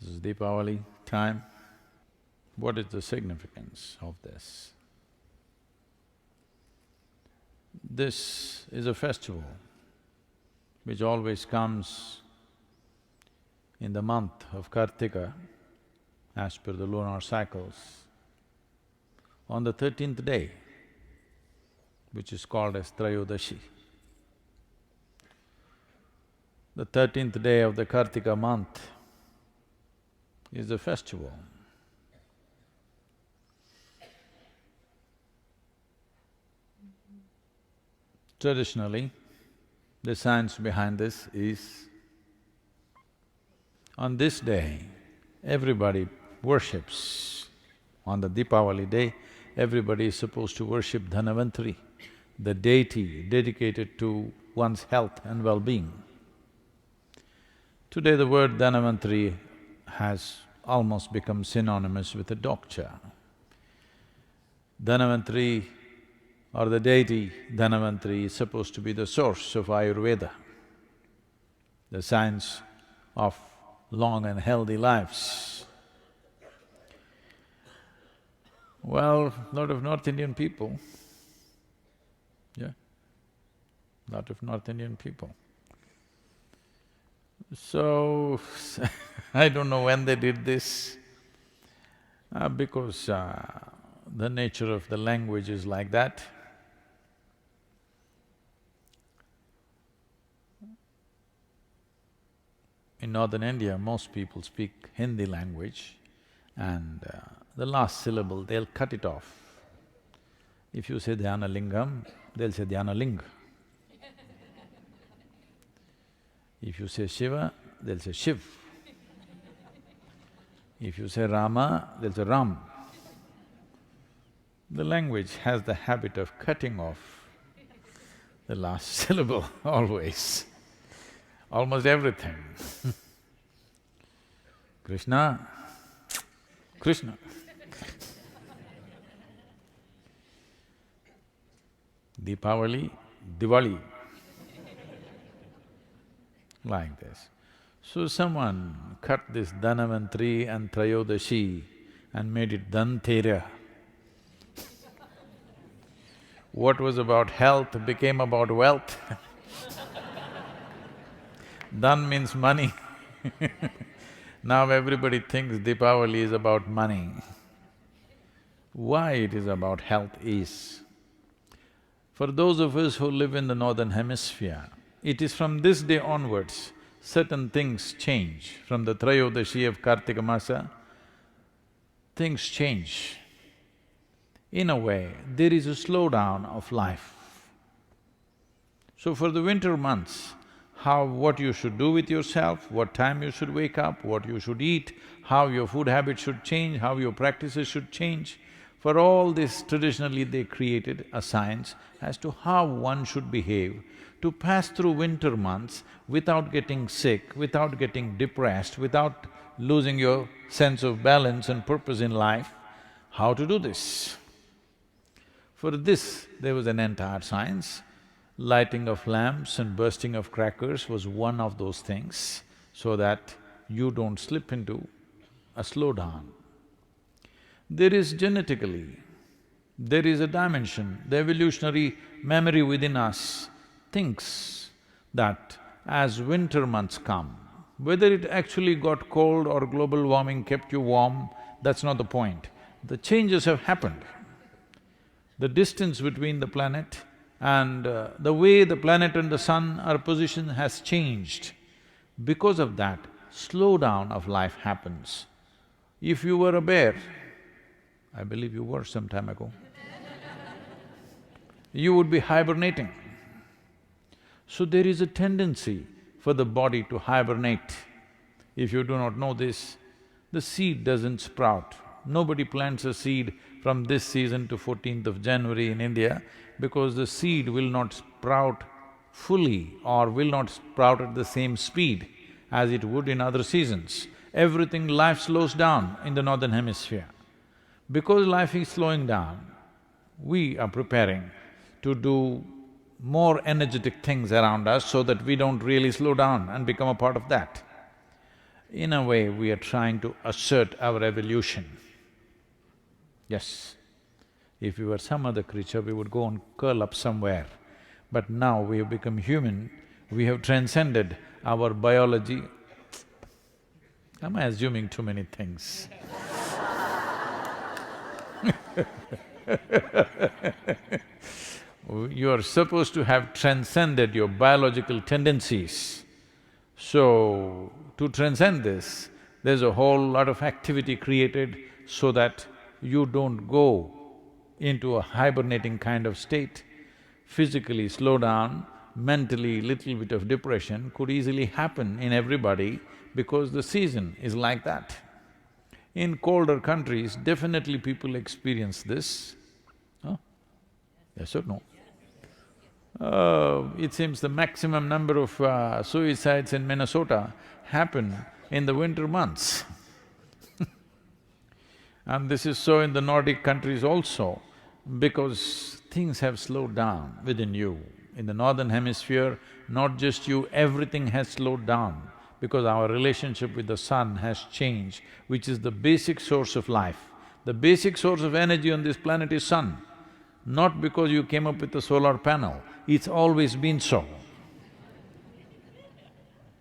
This is Deepavali time. What is the significance of this? This is a festival which always comes in the month of Kartika, as per the lunar cycles, on the 13th day, which is called as Trayodashi. The 13th day of the Kartika month is the festival. Traditionally, the science behind this is, on this day, everybody worships. On the Deepavali day, everybody is supposed to worship Dhanavantari, the deity dedicated to one's health and well-being. Today the word Dhanavantari has almost become synonymous with a doctor. Dhanavantari or the deity Dhanavantari is supposed to be the source of Ayurveda, the science of long and healthy lives. Well, lot of North Indian people, lot of North Indian people. So, I don't know when they did this, because the nature of the language is like that. In northern India, most people speak Hindi language and the last syllable, they'll cut it off. If you say Dhyana Lingam, they'll say Dhyana Ling. If you say Shiva, they'll say Shiv. If you say Rama, they'll say Ram. The language has the habit of cutting off the last syllable always, almost everything. Krishna, Krishna. Deepavali, Diwali. Like this. So someone cut this Dhanavantari and Trayodashi and made it Dhantera. What was about health became about wealth. Dhan means money. Now everybody thinks Deepavali is about money. Why it is about health is, for those of us who live in the northern hemisphere, it is from this day onwards, certain things change. From the Trayodashi of Kartika Masa, things change. In a way, there is a slowdown of life. So for the winter months, what you should do with yourself, what time you should wake up, what you should eat, how your food habits should change, how your practices should change, for all this traditionally they created a science as to how one should behave to pass through winter months without getting sick, without getting depressed, without losing your sense of balance and purpose in life. How to do this? For this, there was an entire science. Lighting of lamps and bursting of crackers was one of those things, so that you don't slip into a slowdown. There is genetically, there is a dimension, the evolutionary memory within us thinks that as winter months come, whether it actually got cold or global warming kept you warm, that's not the point. The changes have happened. The distance between the planet and the way the planet and the sun are positioned has changed. Because of that, slowdown of life happens. If you were a bear, I believe you were some time ago, you would be hibernating. So there is a tendency for the body to hibernate. If you do not know this, the seed doesn't sprout. Nobody plants a seed from this season to 14th of January in India, because the seed will not sprout fully or will not sprout at the same speed as it would in other seasons. Everything, life slows down in the northern hemisphere. Because life is slowing down, we are preparing to do more energetic things around us so that we don't really slow down and become a part of that. In a way, we are trying to assert our evolution. Yes, if we were some other creature, we would go and curl up somewhere. But now we have become human, we have transcended our biology. Am I assuming too many things? You are supposed to have transcended your biological tendencies. So, to transcend this, there's a whole lot of activity created so that you don't go into a hibernating kind of state. Physically slow down, mentally little bit of depression could easily happen in everybody because the season is like that. In colder countries, definitely people experience this. Huh? Yes or no? It seems the maximum number of suicides in Minnesota happen in the winter months. And this is so in the Nordic countries also, because things have slowed down within you. In the northern hemisphere, not just you, everything has slowed down because our relationship with the sun has changed, which is the basic source of life. The basic source of energy on this planet is sun, not because you came up with a solar panel, it's always been so.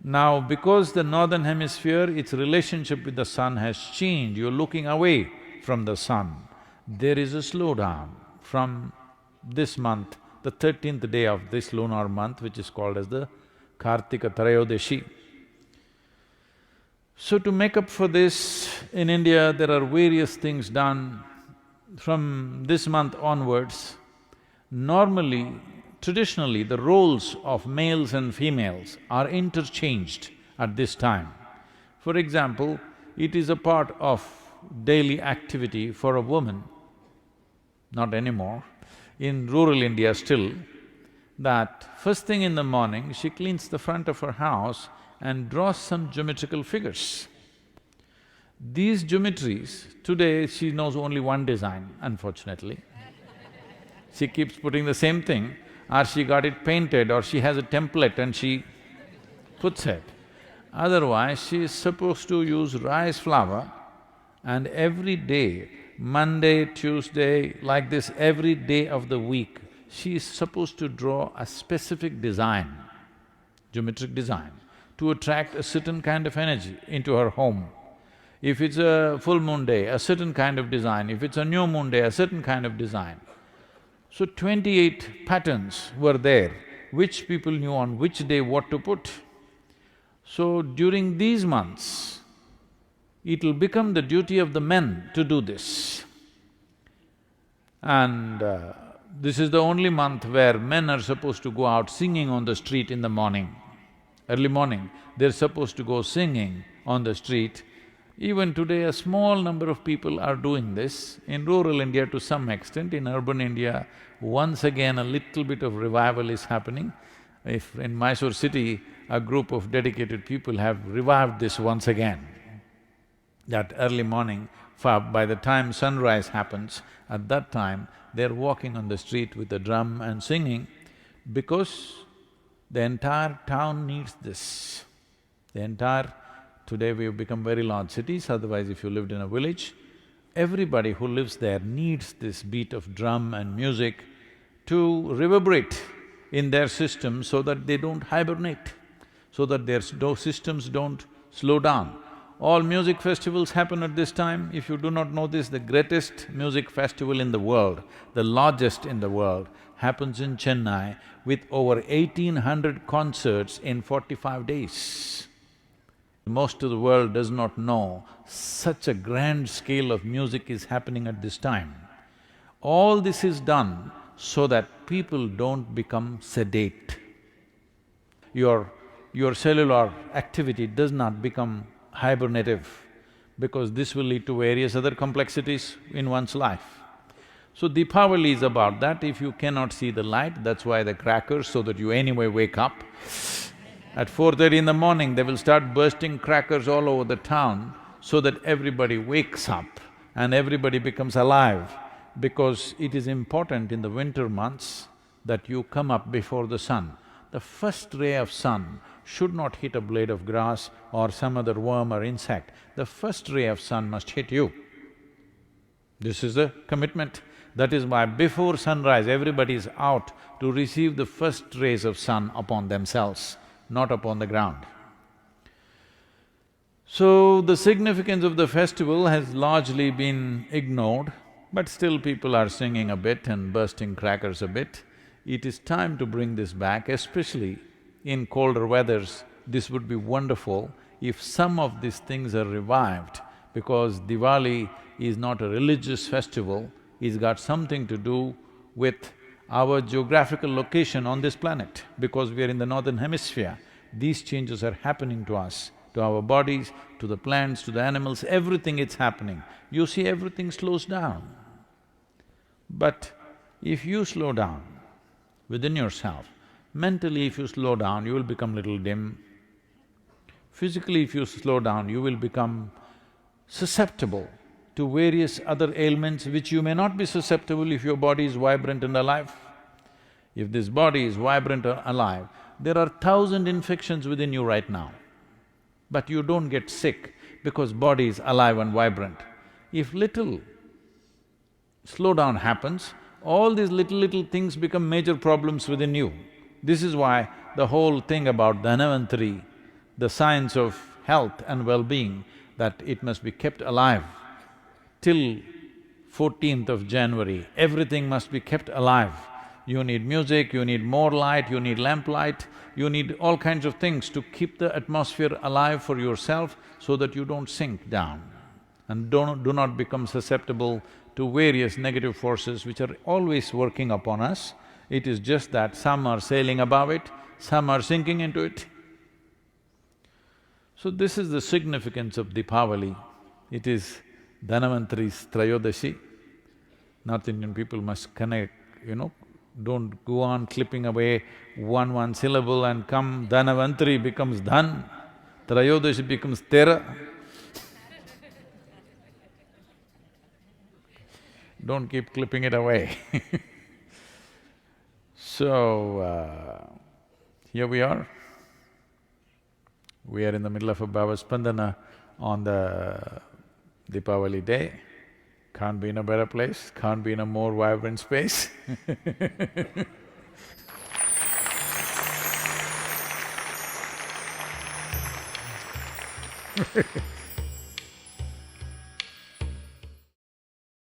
Now, because the northern hemisphere, its relationship with the sun has changed, you're looking away from the sun, there is a slowdown. From this month, the 13th day of this lunar month, which is called as the Kartika Trayodashi. So to make up for this, in India there are various things done. From this month onwards, normally, traditionally, the roles of males and females are interchanged at this time. For example, it is a part of daily activity for a woman, not anymore, in rural India still, that first thing in the morning, she cleans the front of her house and draws some geometrical figures. These geometries, today she knows only one design, unfortunately. She keeps putting the same thing, or she got it painted, or she has a template and she puts it. Otherwise, she is supposed to use rice flour, and every day, Monday, Tuesday, like this, every day of the week, she is supposed to draw a specific design, geometric design, to attract a certain kind of energy into her home. If it's a full moon day, a certain kind of design, if it's a new moon day, a certain kind of design. So 28 patterns were there, which people knew on which day what to put. So during these months, it'll become the duty of the men to do this. And this is the only month where men are supposed to go out singing on the street in the morning. Early morning, they're supposed to go singing on the street. Even today, a small number of people are doing this. In rural India to some extent, in urban India, once again a little bit of revival is happening. If in Mysore city, a group of dedicated people have revived this once again. That early morning, by the time sunrise happens, at that time, they're walking on the street with a drum and singing because the entire town needs this. Today we've become very large cities, otherwise if you lived in a village, everybody who lives there needs this beat of drum and music to reverberate in their system so that they don't hibernate, so that their systems don't slow down. All music festivals happen at this time. If you do not know this, the greatest music festival in the world, the largest in the world, happens in Chennai with over 1800 concerts in 45 days. Most of the world does not know such a grand scale of music is happening at this time. All this is done so that people don't become sedate. Your cellular activity does not become hibernative, because this will lead to various other complexities in one's life. So Deepavali is about that. If you cannot see the light, that's why the crackers, so that you anyway wake up. At 4:30 in the morning, they will start bursting crackers all over the town so that everybody wakes up and everybody becomes alive, because it is important in the winter months that you come up before the sun. The first ray of sun should not hit a blade of grass or some other worm or insect. The first ray of sun must hit you. This is the commitment. That is why before sunrise, everybody is out to receive the first rays of sun upon themselves, not upon the ground. So, the significance of the festival has largely been ignored, but still people are singing a bit and bursting crackers a bit. It is time to bring this back, especially in colder weathers. This would be wonderful if some of these things are revived, because Diwali is not a religious festival, it's got something to do with our geographical location on this planet. Because we are in the northern hemisphere, these changes are happening to us, to our bodies, to the plants, to the animals, everything it's happening. You see, everything slows down. But if you slow down within yourself, mentally if you slow down, you will become little dim. Physically if you slow down, you will become susceptible to various other ailments which you may not be susceptible if your body is vibrant and alive. If this body is vibrant and alive, there are 1,000 infections within you right now, but you don't get sick because body is alive and vibrant. If little slowdown happens, all these little things become major problems within you. This is why the whole thing about Dhanavantari, the science of health and well-being, that it must be kept alive till 14th of January, everything must be kept alive. You need music, you need more light, you need lamplight, you need all kinds of things to keep the atmosphere alive for yourself so that you don't sink down and do not become susceptible to various negative forces which are always working upon us. It is just that some are sailing above it, some are sinking into it. So this is the significance of Deepavali. It is Dhanavantari's Trayodashi. North Indian people must connect, don't go on clipping away one syllable and come Dhanavantari becomes Dhan, Trayodashi becomes Tera. Don't keep clipping it away. So, here we are. We are in the middle of a Bhava Spandana on the Deepavali day. Can't be in a better place, can't be in a more vibrant space.